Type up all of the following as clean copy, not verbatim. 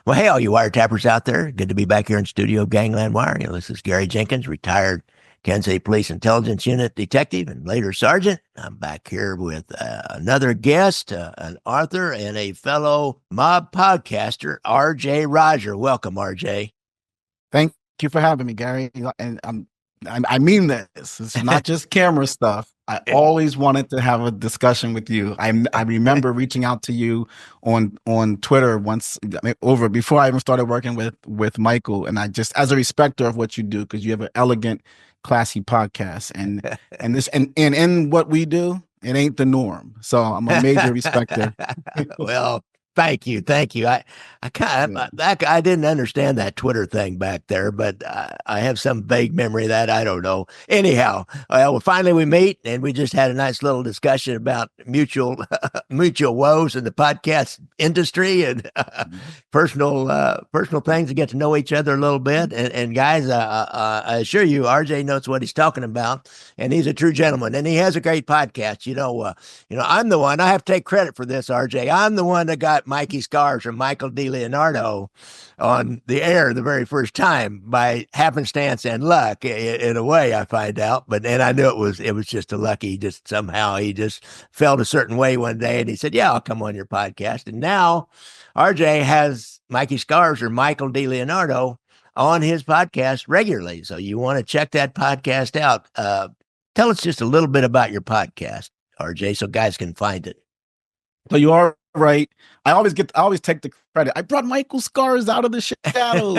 Well, hey, all you wiretappers out there. Good to be back here in studio Gangland Wire. This is Gary Jenkins, retired Kansas City Police Intelligence Unit detective and later sergeant. I'm back here with another guest, an author and a fellow mob podcaster, RJ Roger. Welcome, RJ. Thank you for having me, Gary. And I mean this. It's not just camera stuff. I always wanted to have a discussion with you. I remember reaching out to you on Twitter once, I mean, over before I even started working with Michael, and I just, as a respecter of what you do, because you have an elegant, classy podcast, and in what we do, it ain't the norm. So I'm a major respecter. Well, thank you. I kind Yeah. of I didn't understand that Twitter thing back there, but I have some vague memory of that. I don't know. Anyhow, well, finally we meet, and we just had a nice little discussion about mutual woes in the podcast industry and personal things to get to know each other a little bit. And guys, I assure you, RJ knows what he's talking about, and he's a true gentleman, and he has a great podcast. I'm the one. I have to take credit for this, RJ. I'm the one that got Mikey Scars or Michael DeLeonardo on the air the very first time by happenstance and luck. In a way, I find out, but and I knew it was just a lucky. Just somehow he just felt a certain way one day, and he said, "Yeah, I'll come on your podcast." And now RJ has Mikey Scars or Michael DeLeonardo on his podcast regularly. So you want to check that podcast out. Tell us just a little bit about your podcast, RJ, so guys can find it. So you are right. I always take the credit. I brought Michael Scars out of the shadows,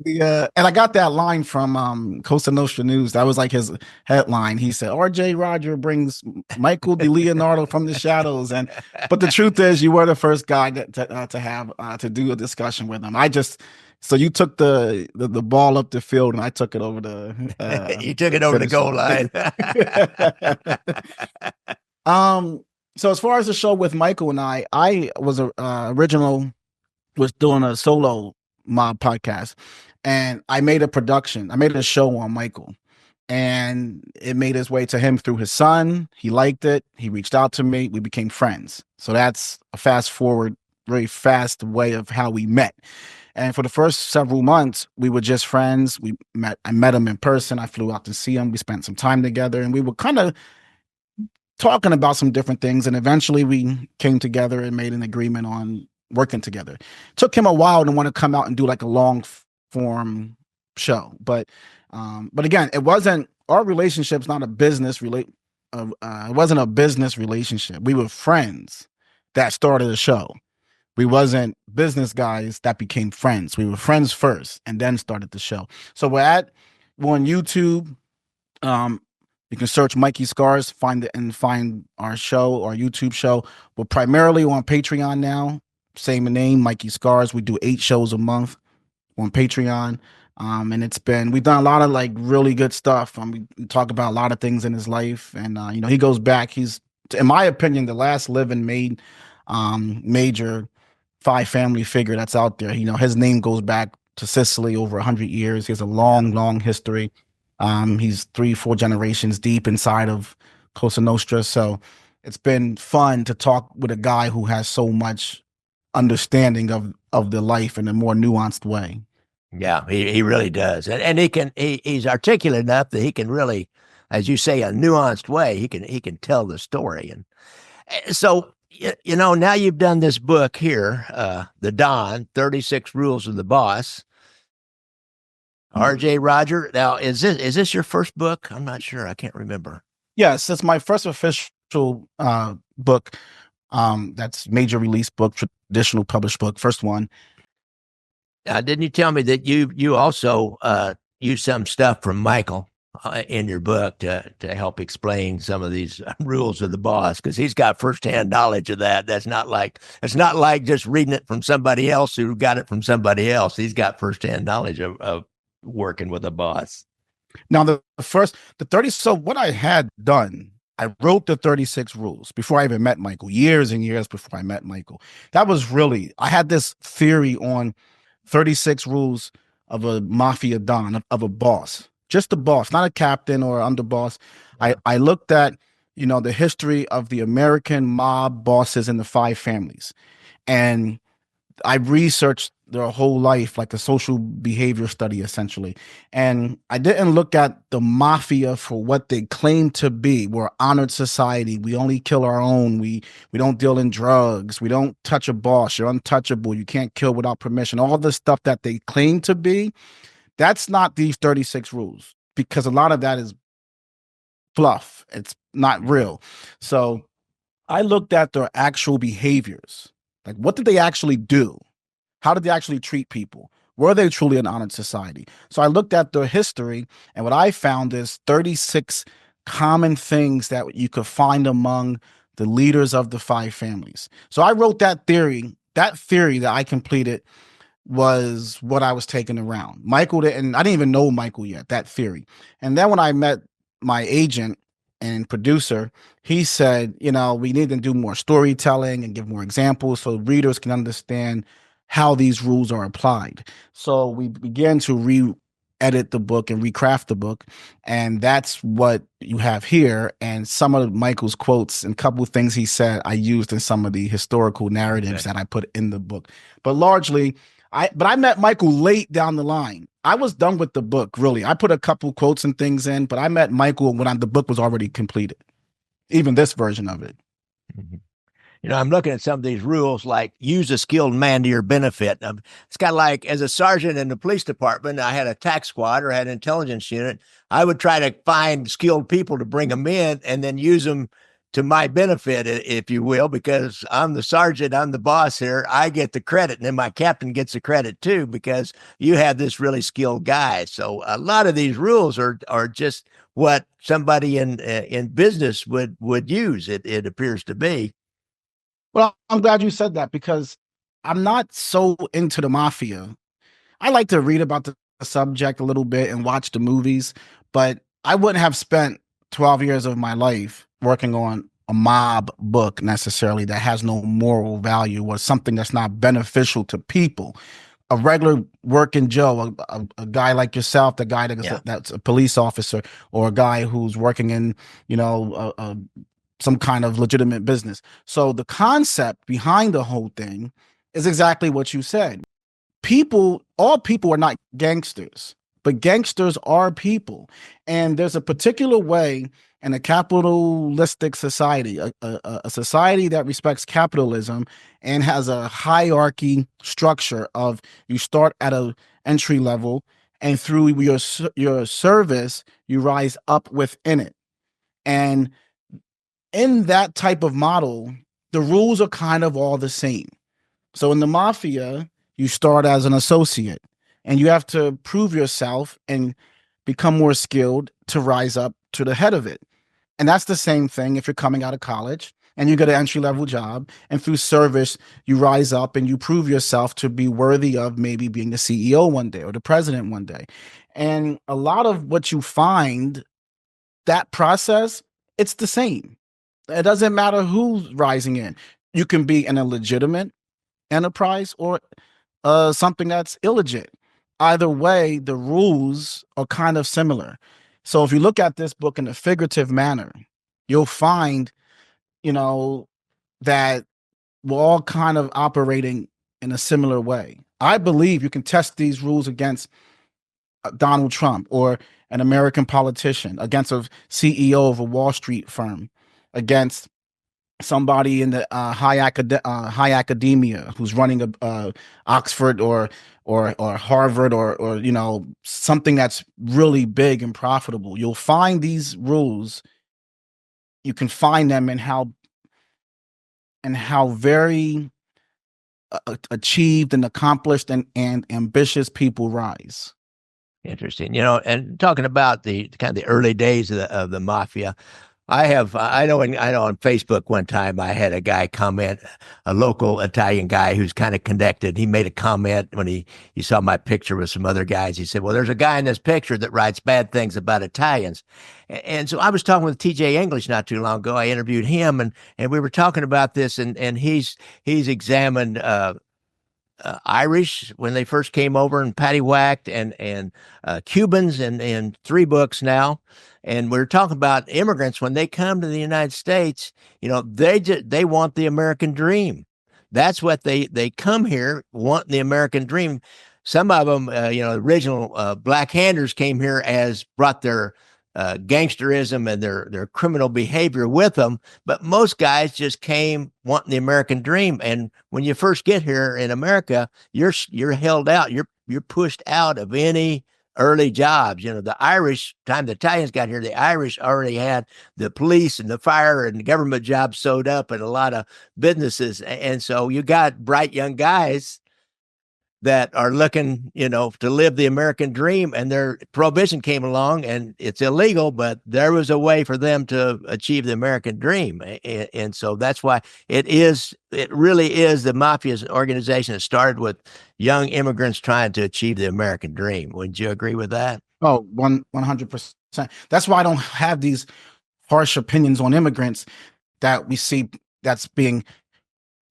and I got that line from Costa Nostra News. That was like his headline. He said, "R.J. Roger brings Michael DeLeonardo from the shadows." But the truth is, you were the first guy to have to do a discussion with him. So you took the ball up the field, and I took it over You took it over the finish goal line. um. So as far as the show with Michael and I was was doing a solo mob podcast, and I made a production. I made a show on Michael, and it made its way to him through his son. He liked it. He reached out to me. We became friends. So that's a fast forward, very fast way of how we met. And for the first several months, we were just friends. I met him in person. I flew out to see him. We spent some time together, and we were kind of talking about some different things. And eventually we came together and made an agreement on working together. It took him a while to want to come out and do like a long form show. But again, it wasn't, our relationship's not a it wasn't a business relationship. We were friends that started the show. We wasn't business guys that became friends. We were friends first and then started the show. So we're on YouTube. You can search Mikey Scars, find our show, our YouTube show. We're primarily on Patreon now. Same name, Mikey Scars. We do 8 shows a month on Patreon. And we've done a lot of like really good stuff. We talk about a lot of things in his life. And he goes back, he's, in my opinion, the last living major 5 family figure that's out there. His name goes back to Sicily over 100 years. He has a long, long history. He's 3-4 generations deep inside of Cosa Nostra. So it's been fun to talk with a guy who has so much understanding of the life in a more nuanced way. Yeah, he really does. And he's articulate enough that he can really, as you say, a nuanced way, he can tell the story. And so now you've done this book here, The Don, 36 Rules of the Boss. RJ Roger. Now, is this your first book? I'm not sure. I can't remember. Yes, it's my first official book. That's major release book, traditional published book, first one. Didn't you tell me that you also used some stuff from Michael in your book to help explain some of these rules of the boss? Because he's got firsthand knowledge of that. It's not like just reading it from somebody else who got it from somebody else. He's got firsthand knowledge of working with a boss. Now the 30. So what I had done, I wrote the 36 rules before I even met Michael, years and years before I met Michael. I had this theory on 36 rules of a mafia don, of a boss, just a boss, not a captain or underboss. I looked at, the history of the American mob bosses in the 5 families. And I researched their whole life, like a social behavior study, essentially. And I didn't look at the mafia for what they claim to be. We're honored society. We only kill our own. We don't deal in drugs. We don't touch a boss. You're untouchable. You can't kill without permission. All the stuff that they claim to be, that's not these 36 rules, because a lot of that is fluff. It's not real. So I looked at their actual behaviors. Like, what did they actually do? How did they actually treat people? Were they truly an honored society? So I looked at their history, and what I found is 36 common things that you could find among the leaders of the five families. So I wrote that theory. That theory that I completed was what I was taking around. Michael didn't, I didn't even know Michael yet, that theory. And then when I met my agent and producer, he said, we need to do more storytelling and give more examples so readers can understand how these rules are applied. So we began to re-edit the book and recraft the book. And that's what you have here. And some of Michael's quotes and a couple of things he said, I used in some of the historical narratives that I put in the book. But largely, I met Michael late down the line. I was done with the book, really. I put a couple quotes and things in, but I met Michael when the book was already completed, even this version of it. Mm-hmm. I'm looking at some of these rules, like use a skilled man to your benefit. It's kind of like, as a sergeant in the police department, I had a tax squad or had an intelligence unit. I would try to find skilled people to bring them in and then use them to my benefit, if you will, because I'm the sergeant, I'm the boss here. I get the credit, and then my captain gets the credit too, because you have this really skilled guy. So a lot of these rules are just what somebody in business would use. It appears to be. Well, I'm glad you said that, because I'm not so into the mafia. I like to read about the subject a little bit and watch the movies, but I wouldn't have spent 12 years of my life working on a mob book necessarily that has no moral value or something that's not beneficial to people. A regular working Joe, a guy like yourself, the guy that's a police officer, or a guy who's working in, some kind of legitimate business. So the concept behind the whole thing is exactly what you said. All people are not gangsters, but gangsters are people. And there's a particular way in a capitalistic society, a society that respects capitalism and has a hierarchy structure of, you start at a entry level, and through your service, you rise up within it. And in that type of model, the rules are kind of all the same. So in the mafia, you start as an associate and you have to prove yourself and become more skilled to rise up to the head of it. And that's the same thing if you're coming out of college and you get an entry level job, and through service, you rise up and you prove yourself to be worthy of maybe being the CEO one day or the president one day. And a lot of what you find, that process, it's the same. It doesn't matter who's rising in. You can be in a legitimate enterprise or something that's illegit. Either way, the rules are kind of similar. So if you look at this book in a figurative manner, you'll find, that we're all kind of operating in a similar way. I believe you can test these rules against Donald Trump or an American politician, against a CEO of a Wall Street firm, against somebody in the high academia who's running a Oxford or Harvard or something that's really big and profitable. You'll find these rules. You can find them in how very achieved and accomplished and ambitious people rise. Interesting. And talking about the kind of the early days of the mafia, I know on Facebook one time I had a guy comment, a local Italian guy who's kind of connected. He made a comment when he saw my picture with some other guys. He said, "Well, there's a guy in this picture that writes bad things about Italians." And so I was talking with TJ English not too long ago. I interviewed him, and we were talking about this, and he's examined Irish when they first came over and paddywhacked, and Cubans in 3 books now. And we're talking about immigrants when they come to the United States. They want the American dream. that's what they come here wanting the American dream. Some of them, original black handers came here as brought their gangsterism and their criminal behavior with them, but most guys just came wanting the American dream. And when you first get here in America, you're held out. You're pushed out of any early jobs. The Irish, time the Italians got here, the Irish already had the police and the fire and the government jobs sewed up and a lot of businesses. And so you got bright young guys that are looking, to live the American dream, and their prohibition came along and it's illegal, but there was a way for them to achieve the American dream. And so that's why it really is the Mafia organization that started with young immigrants trying to achieve the American dream. Wouldn't you agree with that? Oh, 100%. That's why I don't have these harsh opinions on immigrants that we see that's being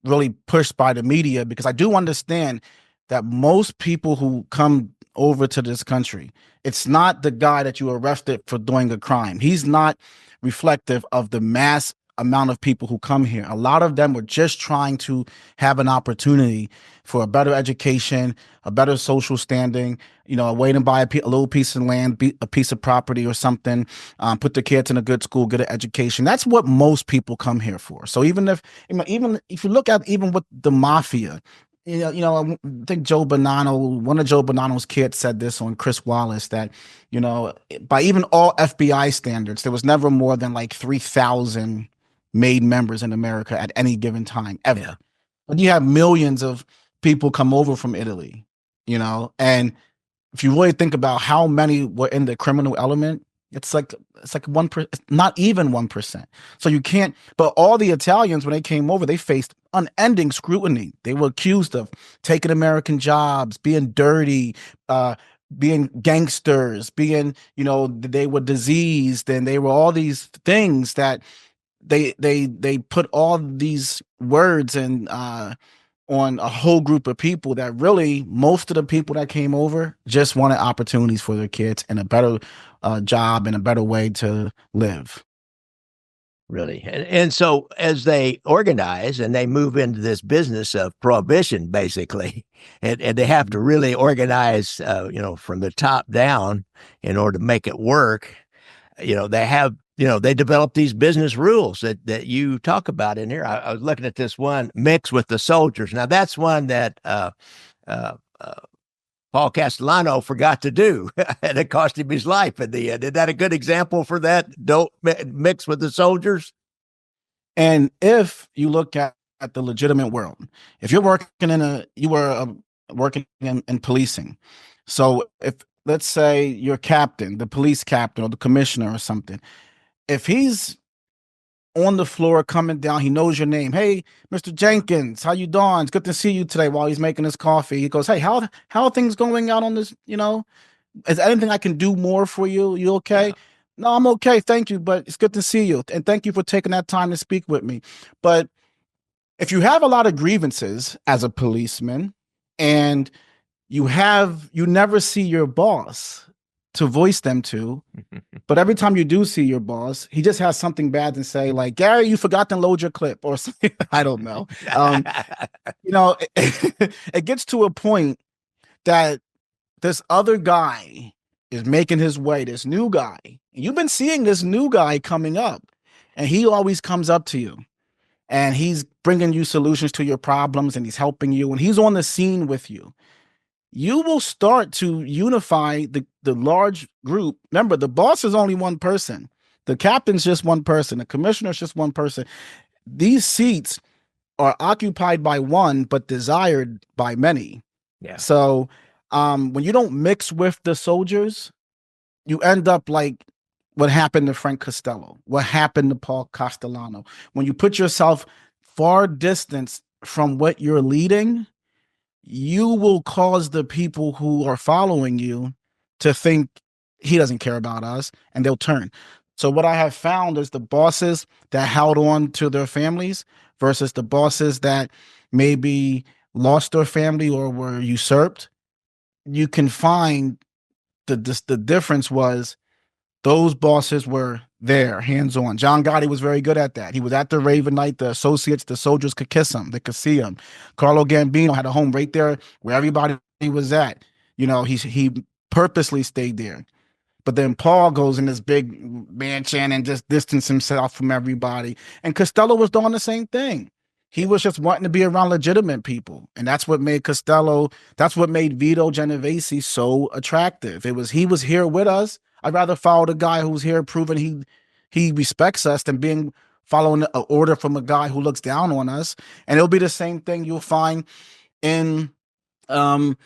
really pushed by the media, because I do understand that most people who come over to this country, it's not the guy that you arrested for doing a crime. He's not reflective of the mass amount of people who come here. A lot of them were just trying to have an opportunity for a better education, a better social standing, a way to buy a little piece of land, a piece of property or something, put their kids in a good school, get an education. That's what most people come here for. So even if you look at even with the Mafia, I think Joe Bonanno, one of Joe Bonanno's kids said this on Chris Wallace, that, by even all FBI standards, there was never more than like 3,000 made members in America at any given time, ever. Yeah. But you have millions of people come over from Italy, and if you really think about how many were in the criminal element, it's like 1%, not even 1%. So you can't. But all the Italians, when they came over, they faced unending scrutiny. They were accused of taking American jobs, being dirty, being gangsters, being, they were diseased, and they were all these things that they put all these words and on a whole group of people that really, most of the people that came over just wanted opportunities for their kids and a better job and a better way to live. Really. And so as they organize and they move into this business of prohibition, basically, and they have to really organize, from the top down in order to make it work, they develop these business rules that you talk about in here. I was looking at this one, mix with the soldiers. Now that's one that Paul Castellano forgot to do, and it cost him his life in the end. Is that a good example for that? Don't mix with the soldiers. And if you look at the legitimate world, if you're working working in policing, so if, let's say, your captain, the police captain or the commissioner or something, if he's on the floor coming down, he knows your name. Hey, Mr. Jenkins, how you doing? It's good to see you today. While he's making his coffee, he goes, hey, how are things going out on this? Is there anything I can do more for you? You okay? Yeah. No, I'm okay. Thank you. But it's good to see you. And thank you for taking that time to speak with me. But if you have a lot of grievances as a policeman and you never see your boss to voice them to, but every time you do see your boss, he just has something bad to say, like, Gary, you forgot to load your clip or something. I don't know. It gets to a point that this other guy is making his way, this new guy. You've been seeing this new guy coming up, and he always comes up to you and he's bringing you solutions to your problems and he's helping you and he's on the scene with you. You will start to unify the large group. Remember, the boss is only one person. The captain's just one person. The commissioner's just one person. These seats are occupied by one, but desired by many. Yeah. So when you don't mix with the soldiers, you end up like what happened to Frank Costello, what happened to Paul Castellano. When you put yourself far distance from what you're leading, you will cause the people who are following you to think he doesn't care about us, and they'll turn. So what I have found is the bosses that held on to their families versus the bosses that maybe lost their family or were usurped. You can find the difference was those bosses were there, hands on. John Gotti was very good at that. He was at the Raven night. The associates, the soldiers could kiss him. They could see him. Carlo Gambino had a home right there where everybody was at. He purposely stayed there. But then Paul goes in this big mansion and just distance himself from everybody. And Costello was doing the same thing. He was just wanting to be around legitimate people. And that's what made Vito Genovese so attractive. He was here with us. I'd rather follow the guy who's here proving he respects us than following an order from a guy who looks down on us. And it'll be the same thing you'll find in the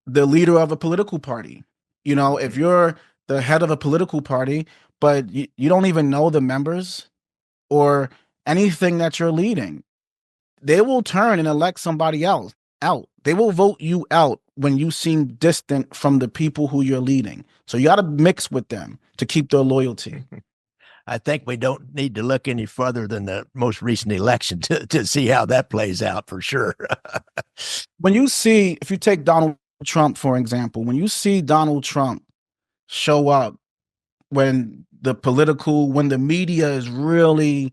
leader of a political party. If you're the head of a political party, but you don't even know the members or anything that you're leading, they will turn and elect somebody else out. They will vote you out when you seem distant from the people who you're leading. So you got to mix with them to keep their loyalty. I think we don't need to look any further than the most recent election to see how that plays out for sure. If you take Donald Trump, for example, when you see Donald Trump show up when the media is really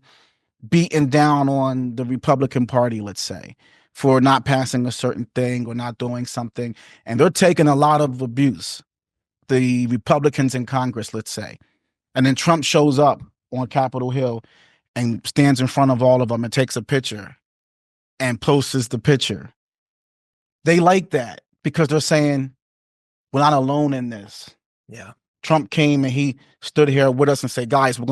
beating down on the Republican Party, let's say, for not passing a certain thing or not doing something, and they're taking a lot of abuse, the Republicans in Congress, let's say, and then Trump shows up on Capitol Hill and stands in front of all of them and takes a picture and posts the picture. They like that because they're saying, we're not alone in this. Yeah. Trump came and he stood here with us and said, guys, we're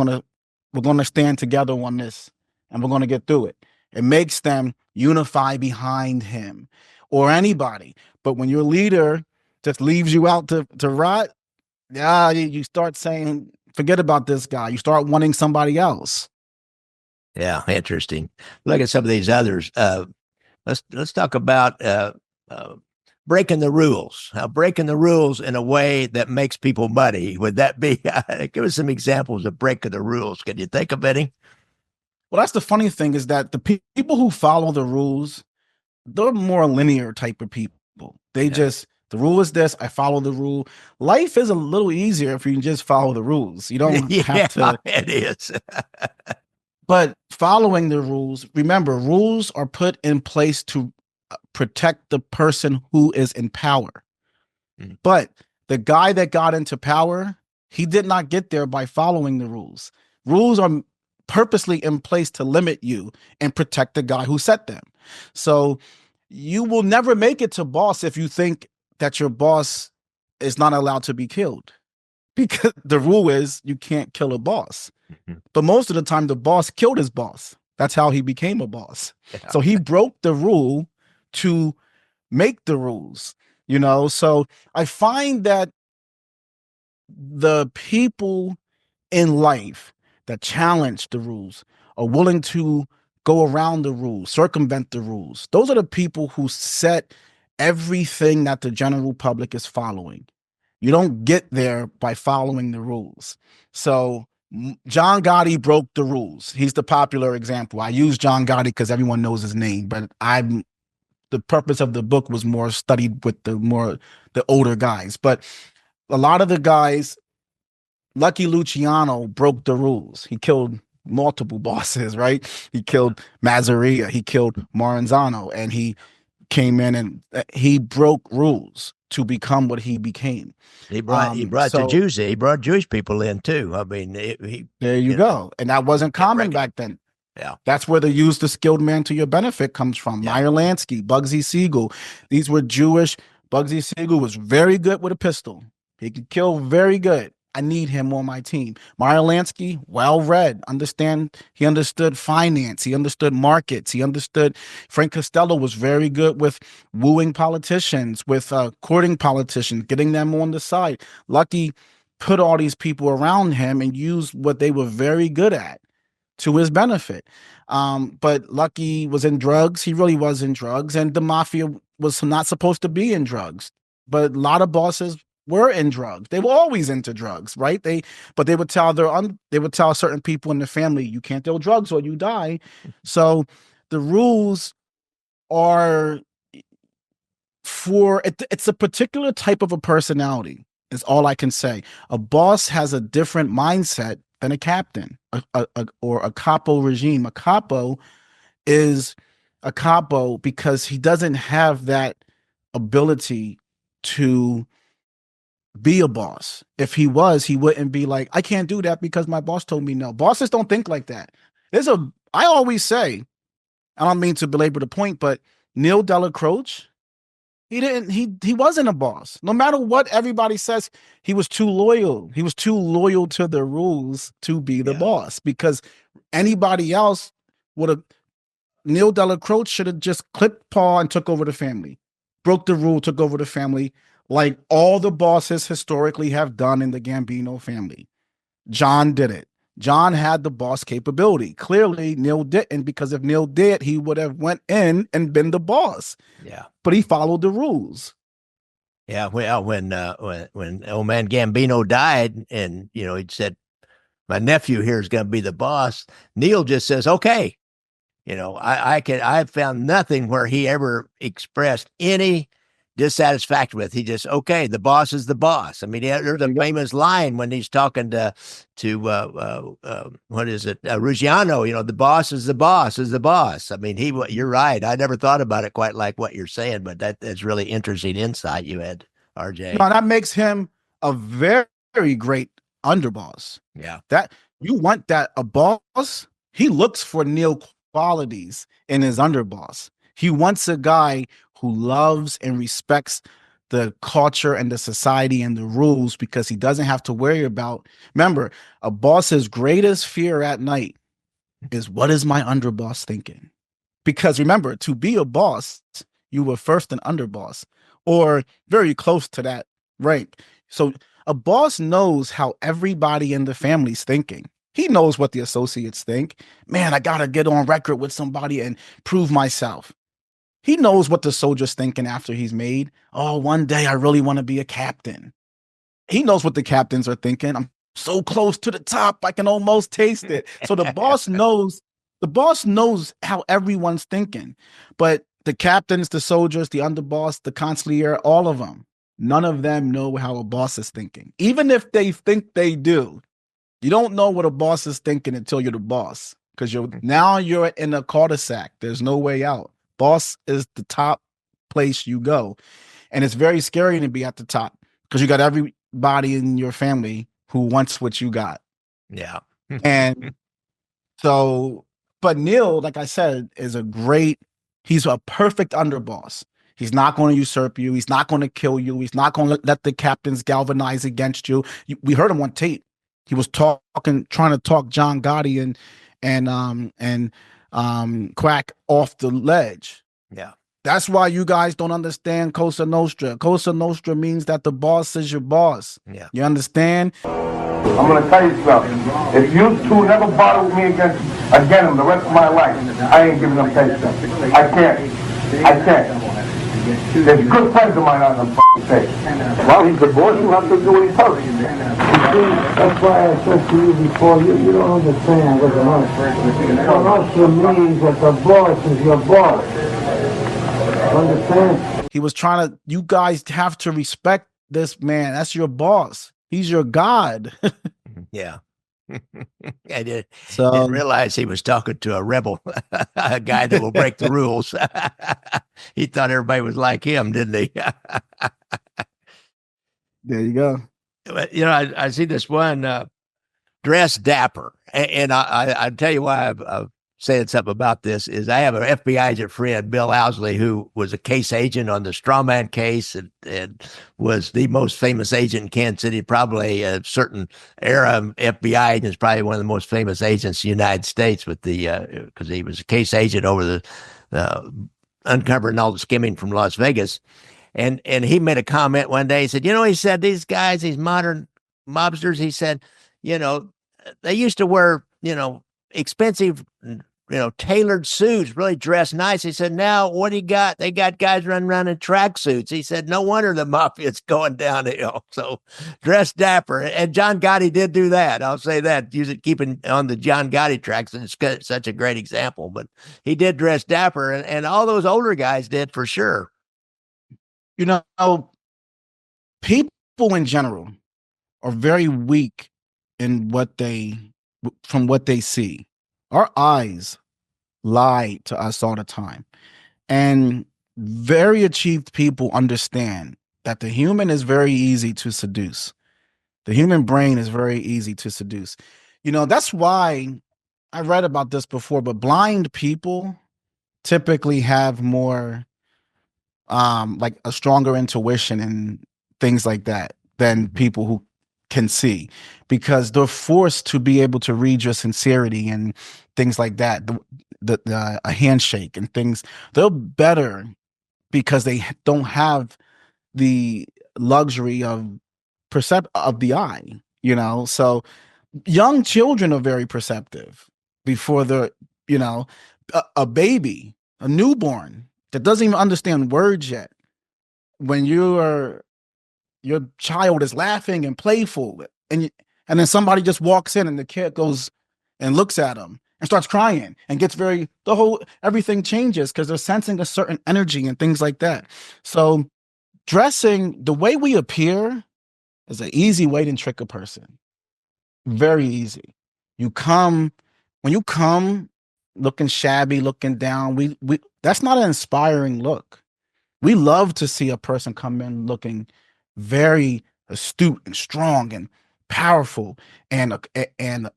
gonna stand together on this and we're gonna get through it. It makes them unify behind him or anybody. But when your leader just leaves you out to rot, you start saying, forget about this guy. You start wanting somebody else. Yeah, interesting. Look at some of these others. Let's talk about breaking the rules. Breaking the rules in a way that makes people money. Would that be? Give us some examples of breaking the rules. Can you think of any? Well, that's the funny thing is that the people who follow the rules, they're more linear type of people. The rule is this, I follow the rule. Life is a little easier if you can just follow the rules. You don't have to. It is. But following the rules, remember, rules are put in place to protect the person who is in power. Mm. But the guy that got into power, he did not get there by following the rules. Rules are purposely in place to limit you and protect the guy who set them. So you will never make it to boss if you think that your boss is not allowed to be killed, because the rule is you can't kill a boss. Mm-hmm. But most of the time the boss killed his boss. That's how he became a boss. Yeah. So he broke the rule to make the rules, So I find that the people in life that challenge the rules are willing to go around the rules, circumvent the rules. Those are the people who set everything that the general public is following. You don't get there by following the rules. So John Gotti broke the rules. He's the popular example. I use John Gotti because everyone knows his name, but the purpose of the book was more studied with the older guys. But a lot of the guys, Lucky Luciano broke the rules. He killed multiple bosses, right? He killed Mazzaria, he killed Maranzano, and he came in and he broke rules to become what he became. He brought the Jews. He brought Jewish people in too. I mean, there you go. And that wasn't common back then. Yeah, that's where the use the skilled man to your benefit comes from. Yeah. Meyer Lansky, Bugsy Siegel. These were Jewish. Bugsy Siegel was very good with a pistol. He could kill very good. I need him on my team. Meyer Lansky, well-read, he understood finance, he understood markets, Frank Costello was very good with wooing politicians, with courting politicians, getting them on the side. Lucky put all these people around him and used what they were very good at to his benefit. But Lucky was in drugs. He really was in drugs, and the mafia was not supposed to be in drugs. But a lot of bosses were in drugs. They were always into drugs, right? They would tell certain people in the family, you can't deal drugs or you die. So the rules are it's a particular type of a personality, is all I can say. A boss has a different mindset than a captain or a capo regime. A capo is a capo because he doesn't have that ability to be a boss. If he was, he wouldn't be like, I can't do that because my boss told me no. Bosses don't think like that. I always say, I don't mean to belabor the point, but Neil Delacroix, he wasn't a boss. No matter what everybody says, he was too loyal. He was too loyal to the rules to be the boss, because anybody else would have, Neil Delacroix should have just clipped Paul and took over the family, broke the rule, took over the family, like all the bosses historically have done in the Gambino family. John did it. John had the boss capability. Clearly, Neil didn't, because if Neil did, he would have went in and been the boss. Yeah. But he followed the rules. Yeah. Well, when old man Gambino died, and he said, my nephew here is going to be the boss, Neil just says, okay. I found nothing where he ever expressed any dissatisfaction with. He just, okay, the boss is the boss. I mean, there's a famous line when he's talking to what is it, Ruggiano? The boss is the boss is the boss. I mean, you're right. I never thought about it quite like what you're saying, but that's really interesting insight you had, RJ. No, that makes him a very, very great underboss. Yeah, that you want that a boss. He looks for Neil qualities in his underboss. He wants a guy who loves and respects the culture and the society and the rules, because he doesn't have to worry about. Remember, a boss's greatest fear at night is, what is my underboss thinking? Because remember, to be a boss, you were first an underboss, or very close to that rank. So a boss knows how everybody in the family's thinking. He knows what the associates think. Man, I gotta get on record with somebody and prove myself. He knows what the soldier's thinking after he's made. Oh, one day I really want to be a captain. He knows what the captains are thinking. I'm so close to the top, I can almost taste it. So the boss knows how everyone's thinking. But the captains, the soldiers, the underboss, the consigliere, all of them, none of them know how a boss is thinking. Even if they think they do, you don't know what a boss is thinking until you're the boss, because you're in a cul-de-sac. There's no way out. Boss is the top place you go. And it's very scary to be at the top, because you got everybody in your family who wants what you got. Yeah. And so, but Neil, like I said, he's a perfect underboss. He's not going to usurp you. He's not going to kill you. He's not going to let the captains galvanize against you. We heard him on tape. He was trying to talk John Gotti and Quack off the ledge. Yeah. That's why you guys don't understand Cosa Nostra. Cosa Nostra means that the boss is your boss. Yeah. You understand? I'm going to tell you something. If you two never bother with me again the rest of my life, I ain't giving up patience. I can't. There's good friends of mine on the f***ing tape. Well, he's the boss. You have to do what he tells you. That's why I said to you before, you don't understand what an usher means that the boss is your boss. Understand? He was trying to, you guys have to respect this man. That's your boss. He's your God. Yeah. I didn't realize he was talking to a rebel, a guy that will break the rules. He thought everybody was like him, didn't he? There you go. But, I see this one, dress dapper. And I tell you why I've saying something about this is I have an FBI agent friend, Bill Owsley, who was a case agent on the Strawman case and was the most famous agent in Kansas City, probably a certain era of FBI agents, probably one of the most famous agents in the United States with because he was a case agent over the uncovering all the skimming from Las Vegas. And he made a comment one day. He said, he said, these guys, these modern mobsters, he said, they used to wear, expensive, tailored suits, really dressed nice. He said, now what do you got? They got guys running around in tracksuits. He said, no wonder the mafia's going downhill. So dress dapper. And John Gotti did do that. I'll say that. Keeping on the John Gotti tracks. And it's such a great example. But he did dress dapper. And all those older guys did for sure. People in general are very weak in from what they see. Our eyes lie to us all the time. And very achieved people understand that the human is very easy to seduce. The human brain is very easy to seduce. That's why I read about this before, but blind people typically have more like a stronger intuition and things like that than people who can see, because they're forced to be able to read your sincerity and things like that. A handshake and things, they're better because they don't have the luxury of of the eye, so young children are very perceptive before they're, a baby, a newborn that doesn't even understand words yet. When your child is laughing and playful, and then somebody just walks in and the kid goes and looks at them and starts crying and gets everything changes because they're sensing a certain energy and things like that. So dressing, the way we appear, is an easy way to trick a person. Very easy. When you come looking shabby, looking down, we that's not an inspiring look. We love to see a person come in looking very astute and strong and powerful and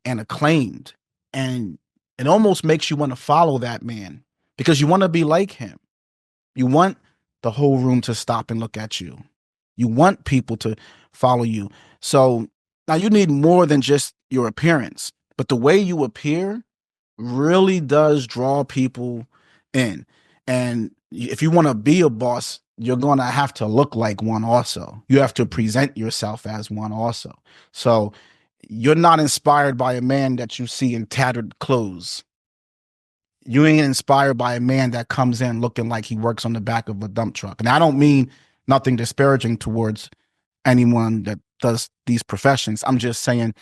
acclaimed. And it almost makes you want to follow that man because you want to be like him. You want the whole room to stop and look at you. You want people to follow you. So now you need more than just your appearance, but the way you appear really does draw people in. And if you want to be a boss, you're going to have to look like one also. You have to present yourself as one also. So you're not inspired by a man that you see in tattered clothes. You ain't inspired by a man that comes in looking like he works on the back of a dump truck. And I don't mean nothing disparaging towards anyone that does these professions. I'm just saying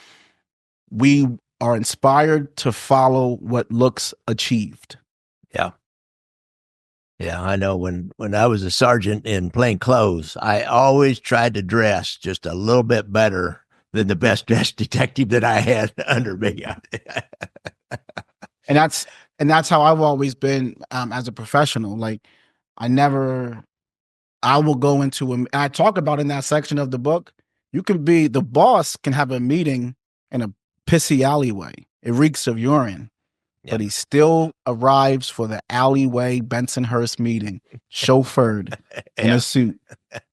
we are inspired to follow what looks achieved. Yeah. Yeah, I know when I was a sergeant in plain clothes, I always tried to dress just a little bit better than the best dressed detective that I had under me. And that's how I've always been as a professional. Like I will go into I talk about in that section of the book, the boss can have a meeting in a pissy alleyway. It reeks of urine. But he still arrives for the alleyway Bensonhurst meeting, chauffeured in a suit.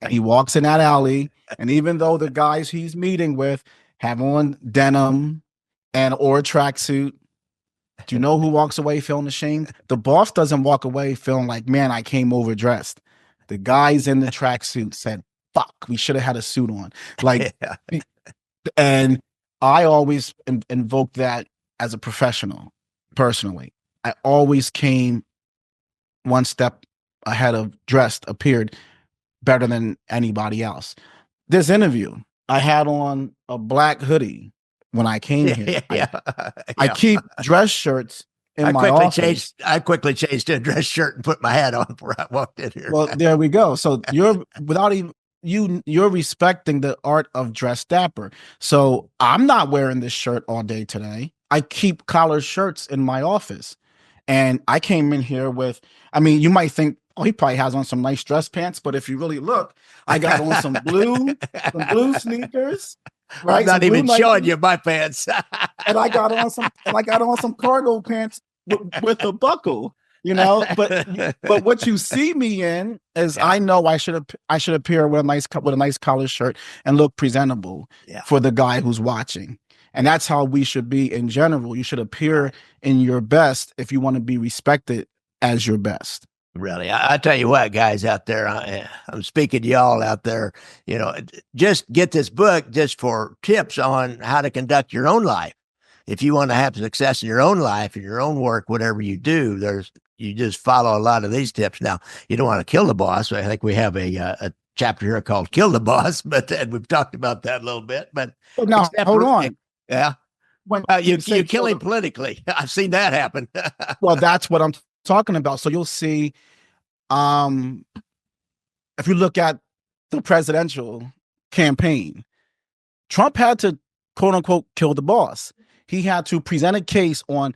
And he walks in that alley, and even though the guys he's meeting with have on denim or a tracksuit, do you know who walks away feeling ashamed? The boss doesn't walk away feeling like, man, I came overdressed. The guys in the tracksuit said, fuck, we should have had a suit on. Like, and I always invoke that as a professional. Personally, I always came one step ahead of appeared better than anybody else. This interview, I had on a black hoodie when I came here. I keep dress shirts in my office. I quickly changed to a dress shirt and put my hat on before I walked in here. Well, there we go. So you're respecting the art of dress dapper. So I'm not wearing this shirt all day today. I keep collared shirts in my office. And I came in here you might think, oh, he probably has on some nice dress pants. But if you really look, I got on some blue sneakers. Right? I'm not even showing you my pants. and I got on some cargo pants with a buckle. But what you see me in is I know I should appear with a nice collared shirt and look presentable for the guy who's watching. And that's how we should be in general. You should appear in your best if you want to be respected as your best. Really, I tell you what, guys out there, I'm speaking to y'all out there, just get this book just for tips on how to conduct your own life. If you want to have success in your own life, in your own work, whatever you do, you just follow a lot of these tips. Now, you don't want to kill the boss. I think we have a chapter here called "Kill the Boss," but we've talked about that a little bit. But now, hold on. Yeah. You kill him politically. I've seen that happen. Well, that's what I'm talking about. So you'll see, if you look at the presidential campaign, Trump had to quote unquote kill the boss. He had to present a case on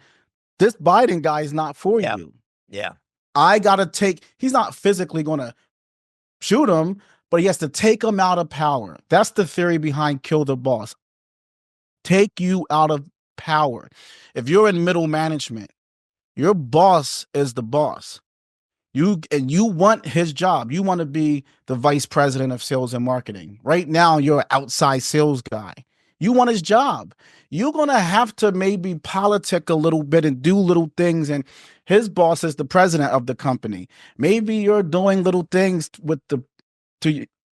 this Biden guy is not for you. Yeah. I got to take, he's not physically going to shoot him, but he has to take him out of power. That's the theory behind kill the boss. Take you out of power. If you're in middle management, your boss is the boss. You want his job. You want to be the vice president of sales and marketing. Right now, you're an outside sales guy. You want his job. You're going to have to maybe politic a little bit and do little things. And his boss is the president of the company. Maybe you're doing little things with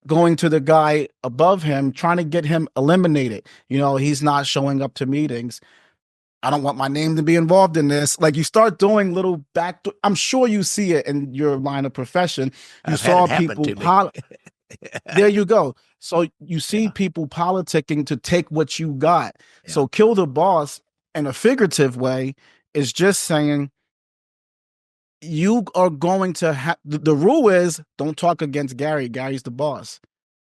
going to the guy above him, trying to get him eliminated. He's not showing up to meetings. I don't want my name to be involved in this. Like, you start doing little I'm sure you see it in your line of profession. You saw people. There you go. So you see people politicking to take what you got. Yeah. So kill the boss in a figurative way is just saying you are going to have, the rule is don't talk against Gary. Gary's the boss.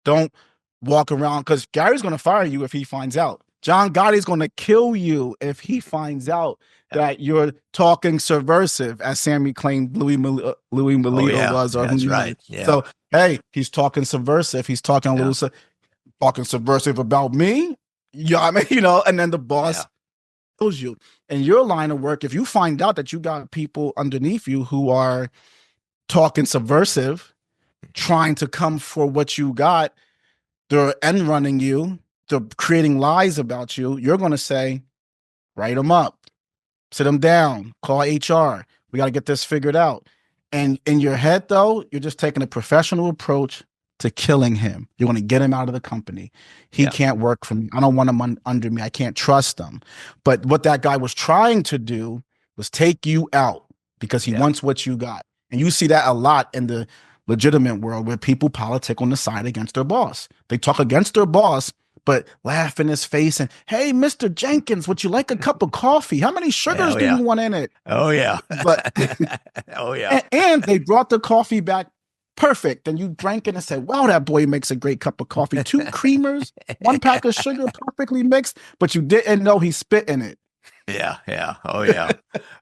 Don't walk around, because Gary's going to fire you if he finds out. John Gotti's going to kill you if he finds out that you're talking subversive, as Sammy claimed Louis Melito was. Or that's right. Yeah. So, hey, he's talking subversive. He's talking talking subversive about me. Yeah, and then the boss kills you. In your line of work, if you find out that you got people underneath you who are talking subversive, trying to come for what you got, they're end running you, they're creating lies about you, you're going to say, write them up, sit them down, call HR. We got to get this figured out. And in your head, though, you're just taking a professional approach to killing him. You want to get him out of the company. He can't work for me. I don't want him under me. I can't trust him. But what that guy was trying to do was take you out because he wants what you got. And you see that a lot in the legitimate world, where people politic on the side against their boss. They talk against their boss, but laugh in his face and, hey, Mr. Jenkins, would you like a cup of coffee? How many sugars do you want in it? Oh, yeah. But oh, yeah. And they brought the coffee back perfect. And you drank it and said, wow, that boy makes a great cup of coffee. 2 creamers, 1 pack of sugar, perfectly mixed, but you didn't know he spit in it. Yeah. Oh, yeah.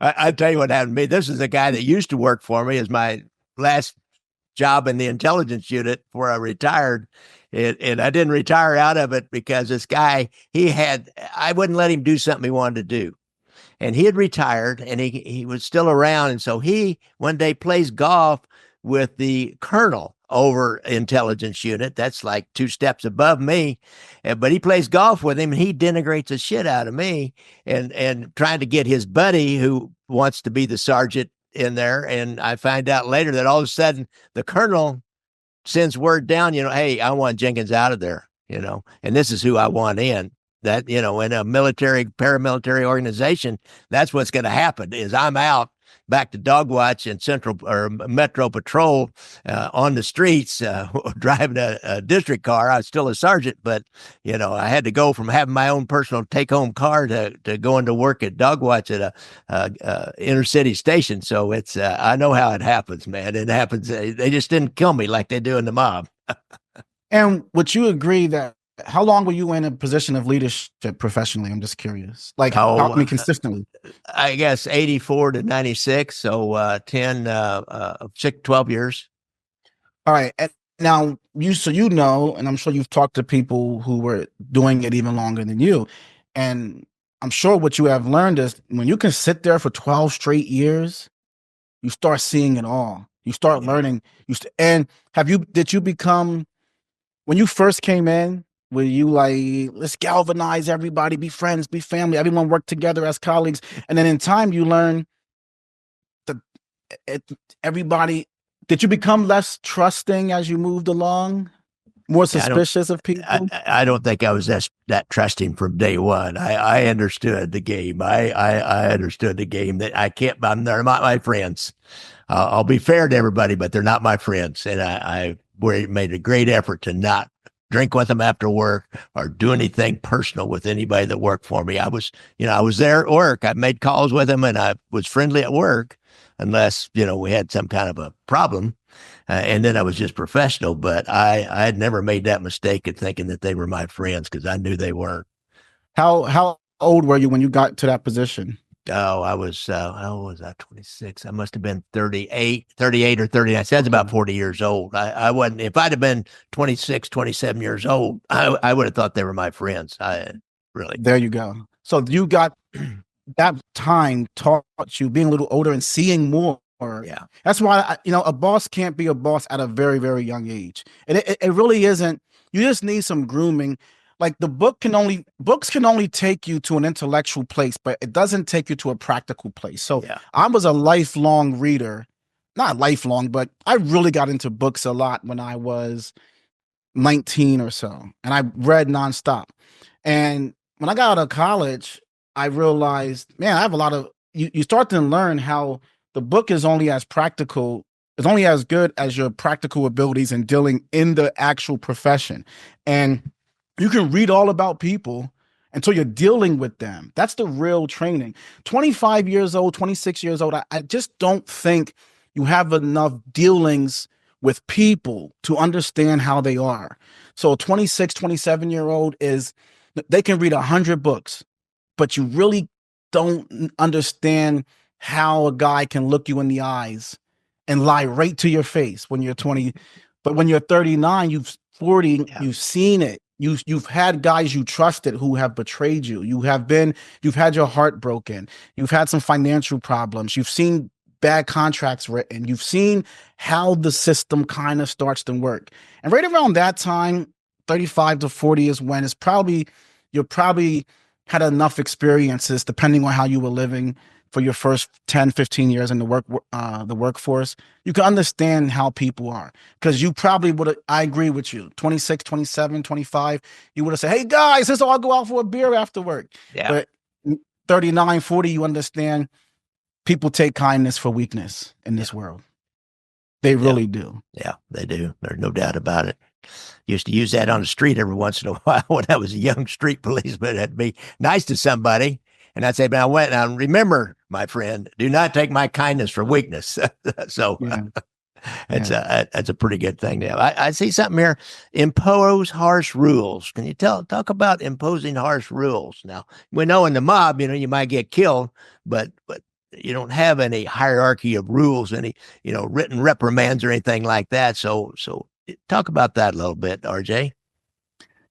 I tell you what happened to me. This is a guy that used to work for me as my last job in the intelligence unit before I retired. And I didn't retire out of it because this guy, I wouldn't let him do something he wanted to do. And he had retired and he was still around. And so he one day plays golf with the colonel over intelligence unit. That's like 2 steps above me. But he plays golf with him and he denigrates the shit out of me and trying to get his buddy who wants to be the sergeant in there. And I find out later that all of a sudden the colonel sends word down, hey, I want Jenkins out of there, and this is who I want in. That, in a paramilitary organization, that's what's going to happen is I'm out back to dog watch and Central or Metro Patrol on the streets, driving a district car. I was still a sergeant, but I had to go from having my own personal take-home car to going to work at dog watch at a inner city station. So it's I know how it happens, man. It happens. They just didn't kill me like they do in the mob. And would you agree that? How long were you in a position of leadership professionally? I'm just curious. Like, consistently? I guess 84 to 96. So 12 years. All right. And now, and I'm sure you've talked to people who were doing it even longer than you. And I'm sure what you have learned is when you can sit there for 12 straight years, you start seeing it all. You start learning. And did you become, when you first came in, were you like, let's galvanize everybody, be friends, be family, everyone work together as colleagues? And then in time, you learn that everybody, did you become less trusting as you moved along? More suspicious of people? I don't think I was that trusting from day one. I understood the game. I understood the game that they're not my friends. I'll be fair to everybody, but they're not my friends. And I made a great effort to not drink with them after work or do anything personal with anybody that worked for me. I was there at work. I made calls with them and I was friendly at work unless, we had some kind of a problem. And then I was just professional, but I had never made that mistake of thinking that they were my friends because I knew they weren't. How old were you when you got to that position? Oh, I was, how was I? 26. I must have been 38 or 39. So that's about 40 years old. I wasn't, if I'd have been 26, 27 years old, I would have thought they were my friends. I really. There you go. So you got that time taught you being a little older and seeing more. Yeah. That's why, a boss can't be a boss at a very, very young age. And it really isn't. You just need some grooming. Like books can only take you to an intellectual place, but it doesn't take you to a practical place. So Yeah. I was a lifelong reader, not lifelong, but I really got into books a lot when I was 19 or so, and I read nonstop. And when I got out of college, I realized, man, I have a lot of you start to learn how the book is only as practical, it's only as good as your practical abilities in dealing in the actual profession. And you can read all about people until you're dealing with them. That's the real training. 25 years old, 26 years old, I just don't think you have enough dealings with people to understand how they are. So a 26, 27-year-old they can read 100 books, but you really don't understand how a guy can look you in the eyes and lie right to your face when you're 20. But when you're 39, 40, Yeah. you've seen it. You've had guys you trusted who have betrayed you. You've had your heart broken. You've had some financial problems. You've seen bad contracts written. You've seen how the system kind of starts to work. And right around that time, 35 to 40 is when you're probably had enough experiences, depending on how you were living for your first 10, 15 years in the workforce. You can understand how people are, because you probably would have, I agree with you, 26, 27, 25, you would have said, hey guys, let's all go out for a beer after work. Yeah. But 39, 40, you understand people take kindness for weakness in this world. They really do. Yeah, they do. There's no doubt about it. Used to use that on the street every once in a while when I was a young street policeman. That'd be nice to somebody. And I'd say, but now remember, my friend, do not take my kindness for weakness. So that's a pretty good thing. Now, I see something here. Impose harsh rules. Can you talk about imposing harsh rules? Now, we know in the mob, you might get killed, but you don't have any hierarchy of rules, any, written reprimands or anything like that. So talk about that a little bit, RJ.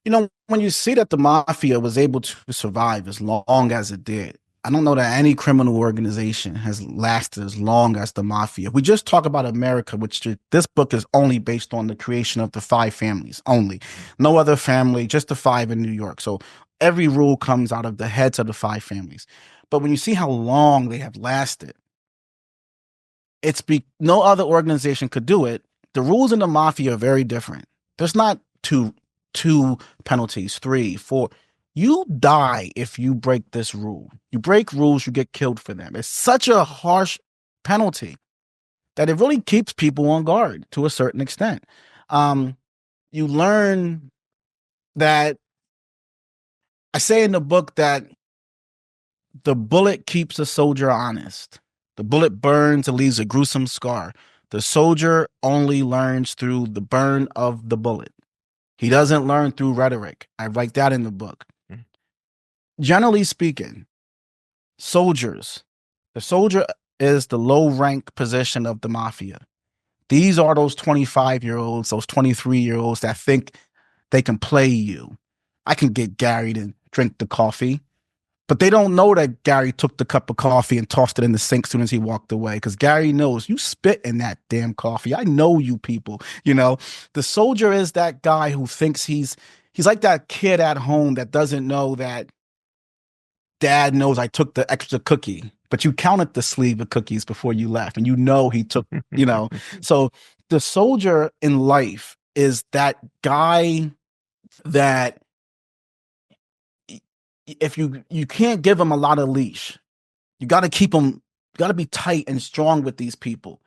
When you see that the mafia was able to survive as long as it did, I don't know that any criminal organization has lasted as long as the mafia. We just talk about America, which this book is only based on the creation of the 5 families only. No other family, just the 5 in New York. So every rule comes out of the heads of the 5 families. But when you see how long they have lasted, no other organization could do it. The rules in the mafia are very different. There's not two penalties, 3, 4. You die if you break this rule. You break rules, you get killed for them. It's such a harsh penalty that it really keeps people on guard to a certain extent. You learn that, I say in the book, that the bullet keeps a soldier honest. The bullet burns and leaves a gruesome scar. The soldier only learns through the burn of the bullet. He doesn't learn through rhetoric. I write that in the book. Generally speaking, the soldier is the low rank position of the mafia. These are those 25-year-olds, those 23-year-olds that think they can play you. I can get Gary to drink the coffee, but they don't know that Gary took the cup of coffee and tossed it in the sink as soon as he walked away, because Gary knows you spit in that damn coffee. I know you people. The soldier is that guy who thinks he's like that kid at home that doesn't know that dad knows I took the extra cookie, but you counted the sleeve of cookies before you left, and he took, So the soldier in life is that guy that if you can't give him a lot of leash, you got to keep him, you got to be tight and strong with these people.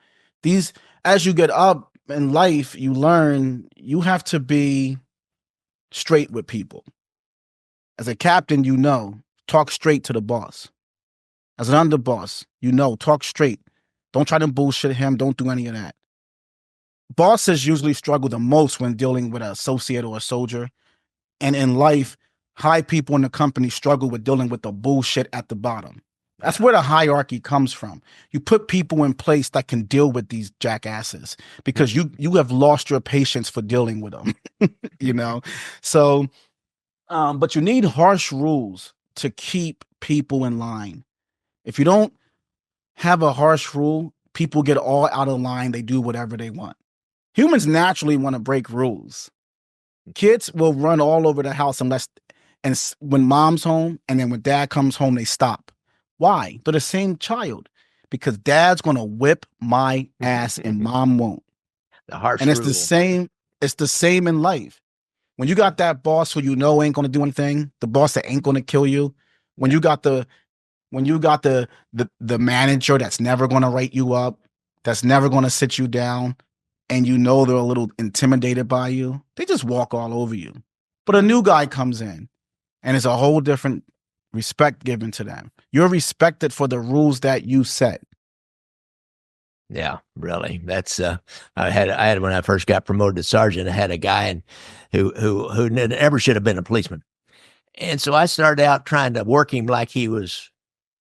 As you get up in life, you learn you have to be straight with people. As a captain, talk straight to the boss. As an underboss, talk straight. Don't try to bullshit him. Don't do any of that. Bosses usually struggle the most when dealing with an associate or a soldier. And in life, high people in the company struggle with dealing with the bullshit at the bottom. That's where the hierarchy comes from. You put people in place that can deal with these jackasses because you have lost your patience for dealing with them. You know, so but you need harsh rules to keep people in line. If you don't have a harsh rule, people get all out of line. They do whatever they want. Humans naturally want to break rules. Kids will run all over the house when mom's home and then when dad comes home, they stop. Why? They're the same child because dad's going to whip my ass and mom won't. The harsh And it's rule. it's the same in life. When you got that boss who you know ain't going to do anything, the boss that ain't going to kill you, when you got the manager that's never going to write you up, that's never going to sit you down, and you know they're a little intimidated by you, they just walk all over you. But a new guy comes in and it's a whole different respect given to them. You're respected for the rules that you set. Yeah, really. That's I had when I first got promoted to sergeant, I had a guy who never should have been a policeman. And so I started out trying to work him like he was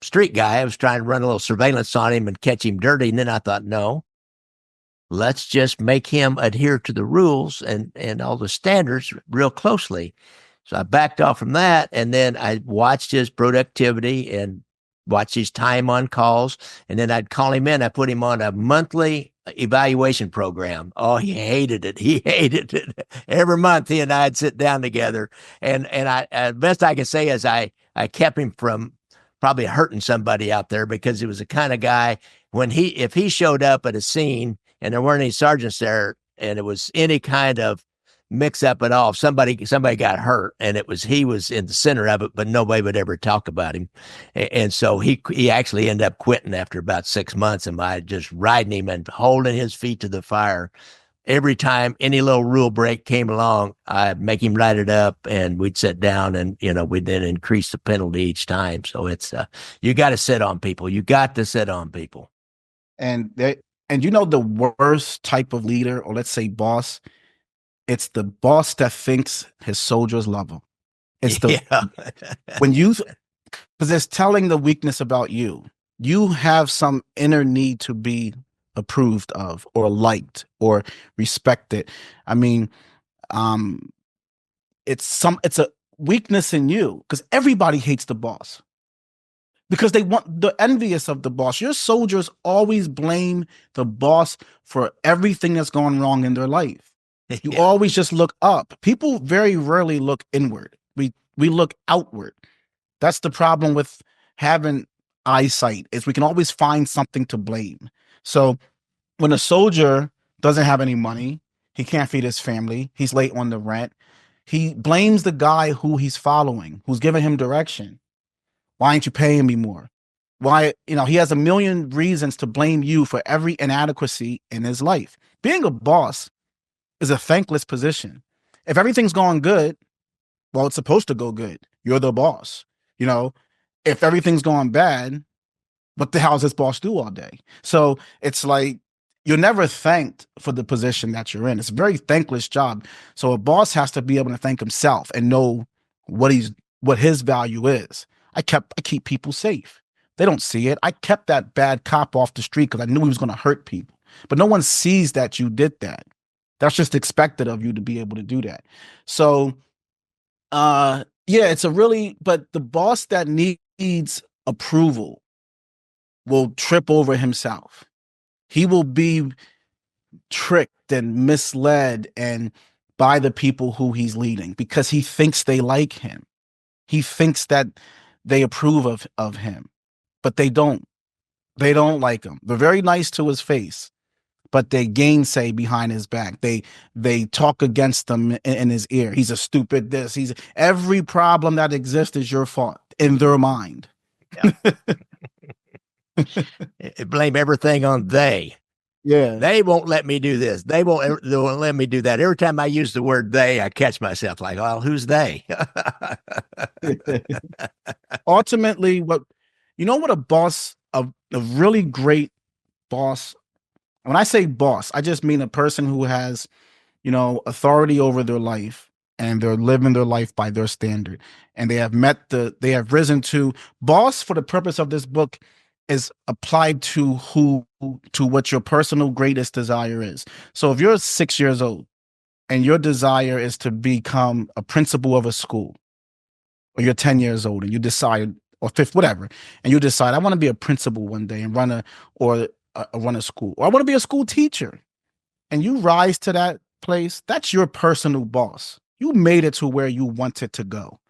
a street guy. I was trying to run a little surveillance on him and catch him dirty. And then I thought, no, let's just make him adhere to the rules and all the standards real closely. So I backed off from that, and then I watched his productivity and watched his time on calls, and then I'd call him in. I put him on a monthly evaluation program. Oh, he hated it. He hated it. Every month he and I'd sit down together, and I best I can say is I kept him from probably hurting somebody out there, because he was the kind of guy if he showed up at a scene and there weren't any sergeants there and it was any kind of mix up at all, if somebody got hurt and he was in the center of it, but nobody would ever talk about him. And so he actually ended up quitting after about 6 months, and I just riding him and holding his feet to the fire. Every time any little rule break came along, I'd make him write it up, and we'd sit down, and we'd then increase the penalty each time. So it's you got to sit on people. You got to sit on people. And the worst type of leader, or let's say boss, it's the boss that thinks his soldiers love him. It's because it's telling the weakness about you. You have some inner need to be approved of or liked or respected. I mean, it's a weakness in you, because everybody hates the boss because they're envious of the boss. Your soldiers always blame the boss for everything that's gone wrong in their life. You always just look up. People very rarely look inward. We look outward. That's the problem with having eyesight, is we can always find something to blame. So when a soldier doesn't have any money, he can't feed his family, he's late on the rent, he blames the guy who he's following, who's giving him direction. Why ain't you paying me more? Why, he has a million reasons to blame you for every inadequacy in his life. Being a boss is a thankless position. If everything's going good, well, it's supposed to go good. You're the boss. If everything's going bad, what the hell does this boss do all day? So it's like, you're never thanked for the position that you're in. It's a very thankless job. So a boss has to be able to thank himself and know what his value is. I keep people safe. They don't see it. I kept that bad cop off the street because I knew he was going to hurt people. But no one sees that you did that. That's just expected of you to be able to do that. So, but the boss that needs approval will trip over himself. He will be tricked and misled by the people who he's leading, because he thinks they like him. He thinks that they approve of him, but they don't. They don't like him. They're very nice to his face, but they gainsay behind his back. They talk against him in his ear. He's a stupid this. Every problem that exists is your fault in their mind. Yeah. Blame everything on they. Yeah. They won't let me do this. They won't let me do that. Every time I use the word they, I catch myself like, well, who's they? Ultimately, what a boss, a really great boss, when I say boss, I just mean a person who has, authority over their life and they're living their life by their standard. And they have risen to boss. For the purpose of this book, is applied to what your personal greatest desire is. So if you're 6 years old and your desire is to become a principal of a school, or you're 10 years old and you decide, or fifth, whatever, and you decide, I want to be a principal one day and run a school, or I want to be a school teacher, and you rise to that place, that's your personal boss. You made it to where you wanted to go.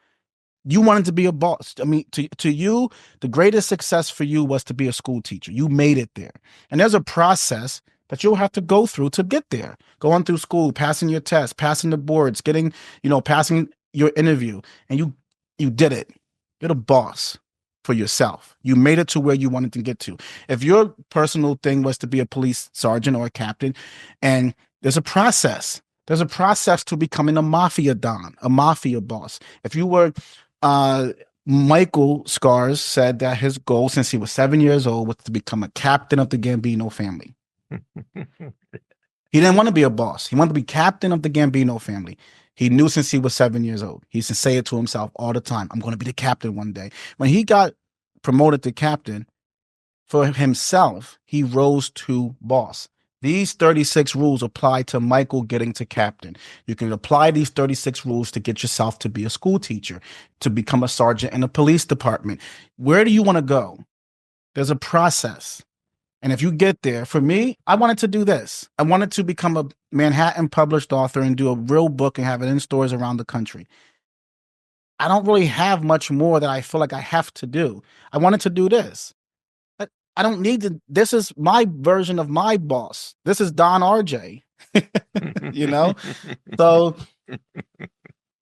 You wanted to be a boss. I mean, to you, the greatest success for you was to be a school teacher. You made it there. And there's a process that you'll have to go through to get there. Going through school, passing your tests, passing the boards, passing your interview, and you did it. You're the boss for yourself. You made it to where you wanted to get to. If your personal thing was to be a police sergeant or a captain, and there's a process. There's a process to becoming a mafia don, a mafia boss. If you were Michael Scars said that his goal since he was 7 years old was to become a captain of the Gambino family. He didn't want to be a boss. He wanted to be captain of the Gambino family. He knew since he was 7 years old. He used to say it to himself all the time. I'm going to be the captain one day. When he got promoted to captain, for himself, he rose to boss. These 36 rules apply to Michael getting to captain. You can apply these 36 rules to get yourself to be a school teacher, to become a sergeant in a police department. Where do you want to go? There's a process. And if you get there, for me, I wanted to do this. I wanted to become a Manhattan published author and do a real book and have it in stores around the country. I don't really have much more that I feel like I have to do. I wanted to do this. I don't need to. This is my version of my boss. This is Don RJ, So,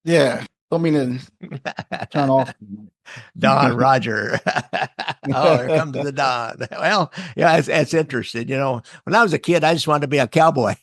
yeah. Don't mean to turn off. Don Roger. Oh, here comes the Don. Well, yeah, that's interesting. When I was a kid, I just wanted to be a cowboy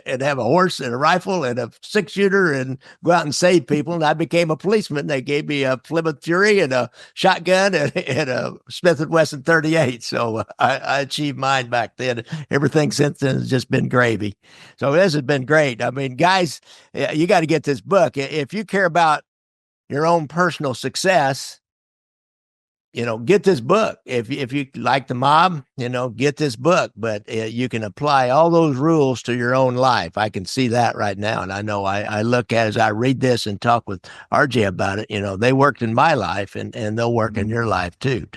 and have a horse and a rifle and a 6-shooter and go out and save people. And I became a policeman. They gave me a Plymouth Fury and a shotgun and a Smith & Wesson 38. So I achieved mine back then. Everything since then has just been gravy. So this has been great. I mean, guys, you got to get this book. If you care about your own personal success, get this book. If you like the mob, get this book. But you can apply all those rules to your own life. I can see that right now, and I know I look at as I read this and talk with RJ about it. They worked in my life, and they'll work in your life too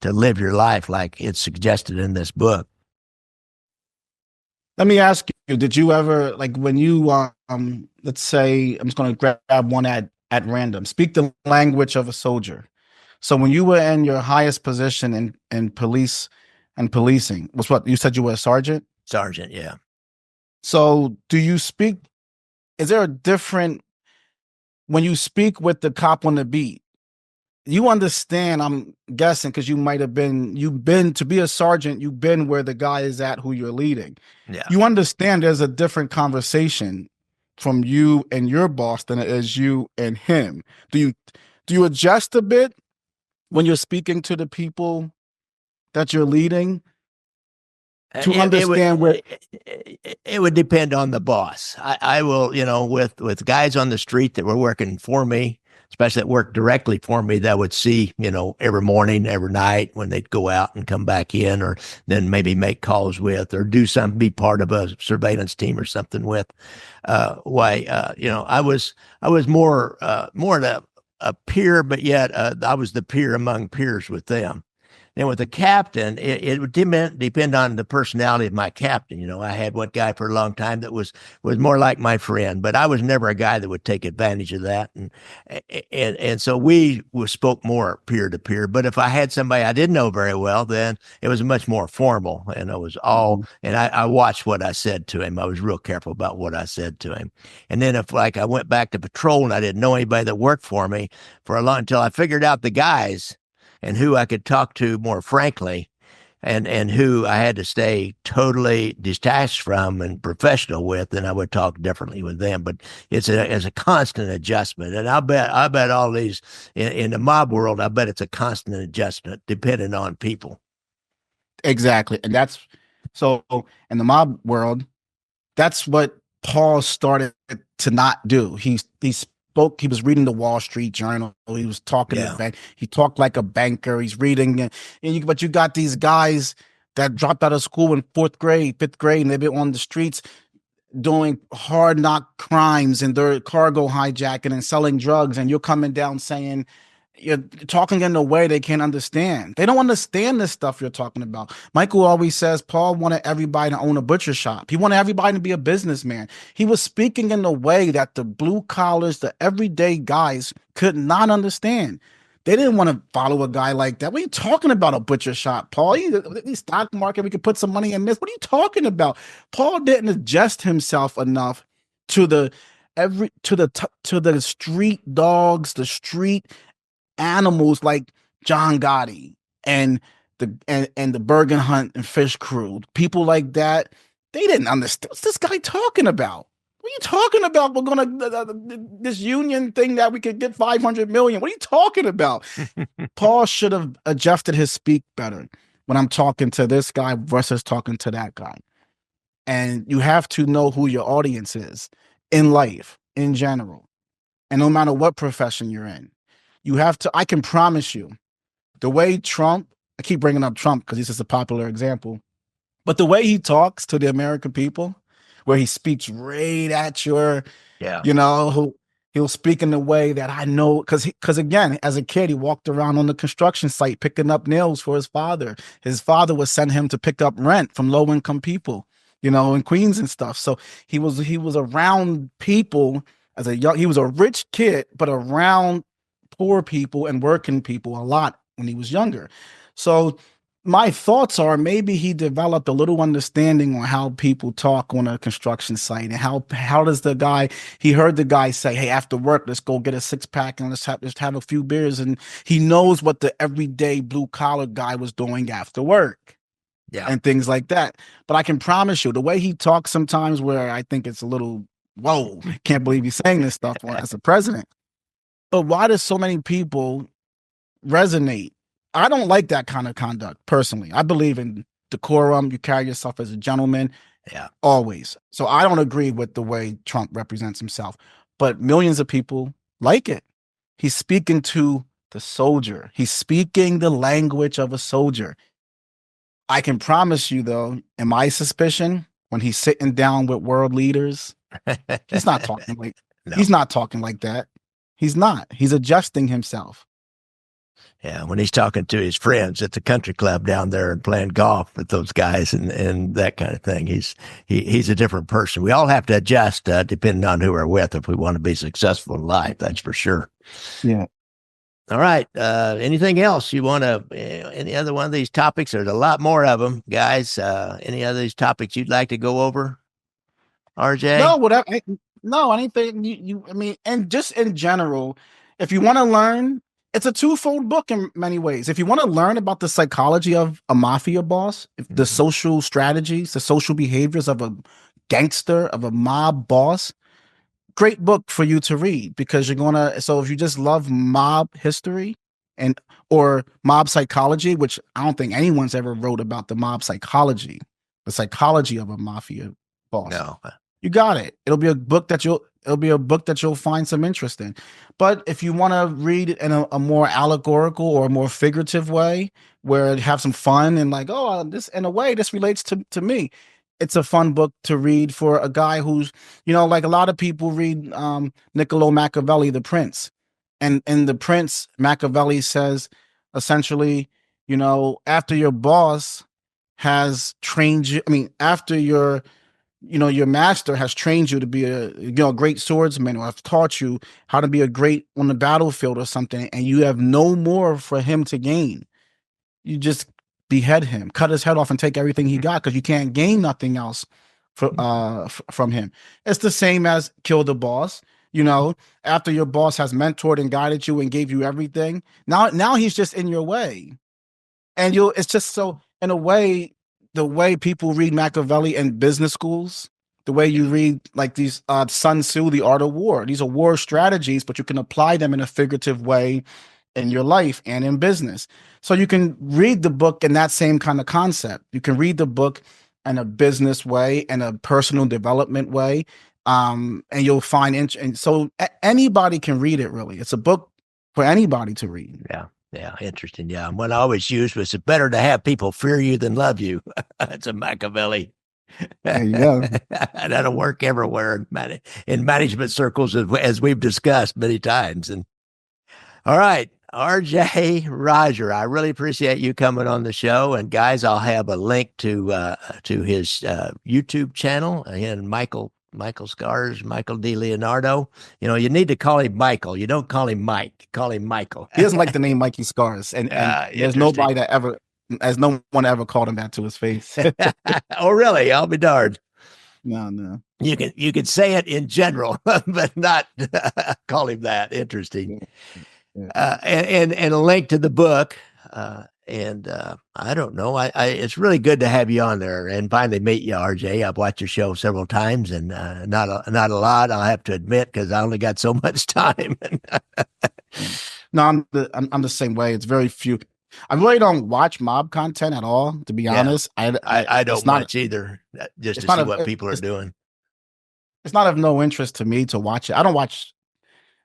to live your life like it's suggested in this book. Let me ask you: did you ever, like, when you let's say, I'm just going to grab one at random, speak the language of a soldier? So when you were in your highest position in police and policing, was what you said you were a sergeant? Sergeant, yeah. So do you speak, is there a different, when you speak with the cop on the beat, you understand, I'm guessing, because you've been to be a sergeant, you've been where the guy is at who you're leading. Yeah. You understand there's a different conversation from you and your boss than it is you and him. Do you adjust a bit when you're speaking to the people that you're leading to understand where it would depend on the boss. I will, with guys on the street that were working for me, especially that worked directly for me, that would see, every morning, every night when they'd go out and come back in, or then maybe make calls with, or do something, be part of a surveillance team or something with. I was more a peer, but yet I was the peer among peers with them. And with the captain, it would depend on the personality of my captain. I had one guy for a long time that was more like my friend, but I was never a guy that would take advantage of that. And so we spoke more peer to peer. But if I had somebody I didn't know very well, then it was much more formal. And it was all, and I watched what I said to him. I was real careful about what I said to him. And then if I went back to patrol and I didn't know anybody that worked for me until I figured out the guys and who I could talk to more frankly, and who I had to stay totally detached from and professional with, and I would talk differently with them. But it's a constant adjustment, and I bet all these in the mob world, I bet it's a constant adjustment depending on people. Exactly, and that's so in the mob world. That's what Paul started to not do. He spoke. He was reading the Wall Street Journal. He was talking to the bank. He talked like a banker. He's reading, but you got these guys that dropped out of school in 4th grade, 5th grade, and they've been on the streets doing hard knock crimes, and they're cargo hijacking and selling drugs, and you're coming down saying, you're talking in a way they can't understand. They don't understand this stuff you're talking about. Michael always says Paul wanted everybody to own a butcher shop. He wanted everybody to be a businessman. He was speaking in a way that the blue collars, the everyday guys could not understand. They didn't want to follow a guy like that. What are you talking about, a butcher shop, Paul? The stock market, we could put some money in this. What are you talking about? Paul didn't adjust himself enough to the street dogs, the street animals like John Gotti and the Bergen Hunt and Fish Crew. People like that, they didn't understand. What's this guy talking about? What are you talking about? We're gonna this union thing that we could get 500 million. What are you talking about? Paul should have adjusted his speak better when I'm talking to this guy versus talking to that guy. And you have to know who your audience is in life, in general, and no matter what profession you're in. You have to. I can promise you, the way Trump. I keep bringing up Trump because he's just a popular example, but the way he talks to the American people, where he speaks right at your, he'll speak in the way that I know, because again, as a kid, he walked around on the construction site picking up nails for his father. His father would send him to pick up rent from low income people, in Queens and stuff. So he was around people he was a rich kid, but around poor people and working people a lot when he was younger. So my thoughts are maybe he developed a little understanding on how people talk on a construction site, and how does he heard the guy say, hey, after work, let's go get a 6-pack and let's have a few beers. And he knows what the everyday blue collar guy was doing after work. Yeah. And things like that. But I can promise you, the way he talks sometimes, where I think it's a little, whoa, can't believe he's saying this stuff as a president. But why does so many people resonate? I don't like that kind of conduct personally. I believe in decorum. You carry yourself as a gentleman. Yeah, always. So I don't agree with the way Trump represents himself, but millions of people like it. He's speaking to the soldier. He's speaking the language of a soldier. I can promise you, though, in my suspicion, when he's sitting down with world leaders, he's not talking like he's not talking like that. He's not. He's adjusting himself. Yeah, when he's talking to his friends at the country club down there and playing golf with those guys and that kind of thing, he's a different person. We all have to adjust depending on who we're with if we want to be successful in life. That's for sure. Yeah. All right. Anything else you want to? Any other one of these topics? There's a lot more of them, guys. Any other these topics you'd like to go over, RJ? No, whatever. No, anything you. I mean, and just in general, if you want to learn, it's a twofold book in many ways. If you want to learn about the psychology of a mafia boss, the social strategies, the social behaviors of a gangster, of a mob boss, great book for you to read, because so if you just love mob history or mob psychology, which I don't think anyone's ever wrote about the mob psychology, the psychology of a mafia boss. No. You got it. It'll be a book that you'll find some interest in. But if you want to read it in a more allegorical or a more figurative way, where it have some fun and like, oh, this in a way this relates to me, it's a fun book to read for a guy who's, like a lot of people read Niccolo Machiavelli, The Prince, and in The Prince, Machiavelli says essentially, after your boss has trained you, after your master has trained you to be a great swordsman, or have taught you how to be a great on the battlefield or something, and you have no more for him to gain, you just behead him, cut his head off, and take everything he got, because you can't gain nothing else from him. It's the same as kill the boss. After your boss has mentored and guided you and gave you everything, now he's just in your way, and it's just so, in a way, the way people read Machiavelli in business schools, the way you read like these Sun Tzu, The Art of War. These are war strategies, but you can apply them in a figurative way in your life and in business. So you can read the book in that same kind of concept. You can read the book in a business way and a personal development way, And you'll find and so anybody can read it. Really, it's a book for anybody to read. Yeah, interesting. Yeah, and what I always used was it's better to have people fear you than love you. That's a Machiavelli. There you go. That'll work everywhere in management circles, as we've discussed many times. And all right, RJ Roger, I really appreciate you coming on the show. And guys, I'll have a link to his YouTube channel and Michael Scars, Michael D. Leonardo. You know, you need to call him Michael. You don't call him Mike. Call him Michael. He doesn't like the name Mikey Scars, and there's nobody that ever, as no one ever called him that to his face. Oh, really? I'll be darned. No. You can say it in general, but not call him that. Interesting. Yeah. And a link to the book. I don't know. It's really good to have you on there and finally meet you, RJ. I've watched your show several times, and not a lot, I'll have to admit, because I only got so much time. No, I'm the same way. It's very few. I really don't watch mob content at all, to be honest. I don't much either, just to see what people are doing. It's not of no interest to me to watch it. I don't watch,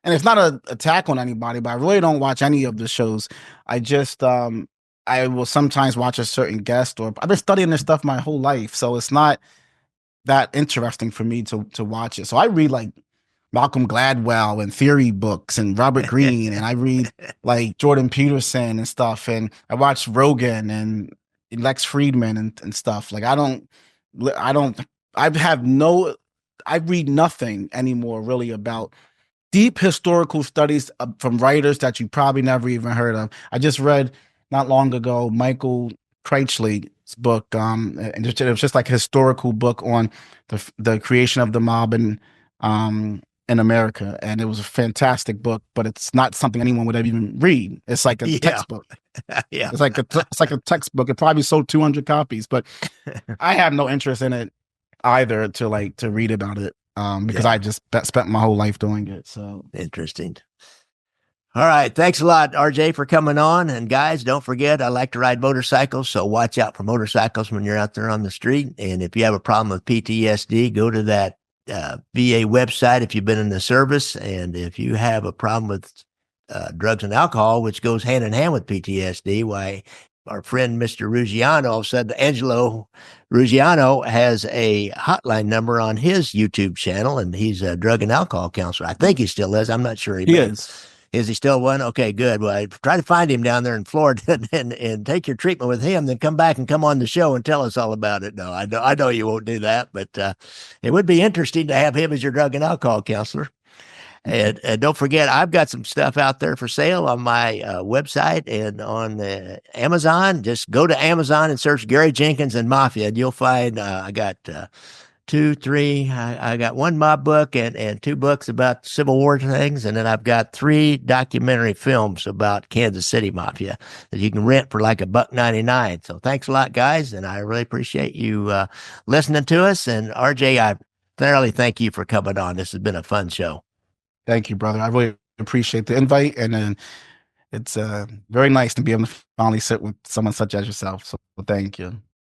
and it's not an attack on anybody, but I really don't watch any of the shows. I just I will sometimes watch a certain guest, or I've been studying this stuff my whole life, so it's not that interesting for me to watch it. So I read like Malcolm Gladwell and theory books and Robert Greene, and I read like Jordan Peterson and stuff, and I watch Rogan and Lex Friedman and stuff. Like I read nothing anymore really about deep historical studies from writers that you probably never even heard of. I just read not long ago Michael Kreitschley's book, and it was just like a historical book on the creation of the mob in America, and it was a fantastic book, but it's not something anyone would ever even read. It's like a textbook. Yeah, it's like a textbook. It probably sold 200 copies, but I have no interest in it either to read about it, because I just spent my whole life doing it. So interesting. All right. Thanks a lot, RJ, for coming on. And guys, don't forget, I like to ride motorcycles, so watch out for motorcycles when you're out there on the street. And if you have a problem with PTSD, go to that VA website if you've been in the service. And if you have a problem with drugs and alcohol, which goes hand in hand with PTSD, why our friend Mr. Ruggiano said Angelo Ruggiano has a hotline number on his YouTube channel, and he's a drug and alcohol counselor. I think he still is. I'm not sure he is. Is he still one? Okay, good. Well, try to find him down there in Florida and take your treatment with him, then come back and come on the show and tell us all about it. No, I know you won't do that, but it would be interesting to have him as your drug and alcohol counselor. And don't forget, I've got some stuff out there for sale on my website and on Amazon. Just go to Amazon and search Gary Jenkins and Mafia, and you'll find I got I got one mob book and two books about Civil War things, and then I've got 3 documentary films about Kansas City Mafia that you can rent for like $1.99. So thanks a lot, guys, and I really appreciate you listening to us. And RJ, I thoroughly thank you for coming on. This has been a fun show. Thank you, brother. I really appreciate the invite, and it's very nice to be able to finally sit with someone such as yourself. So thank you.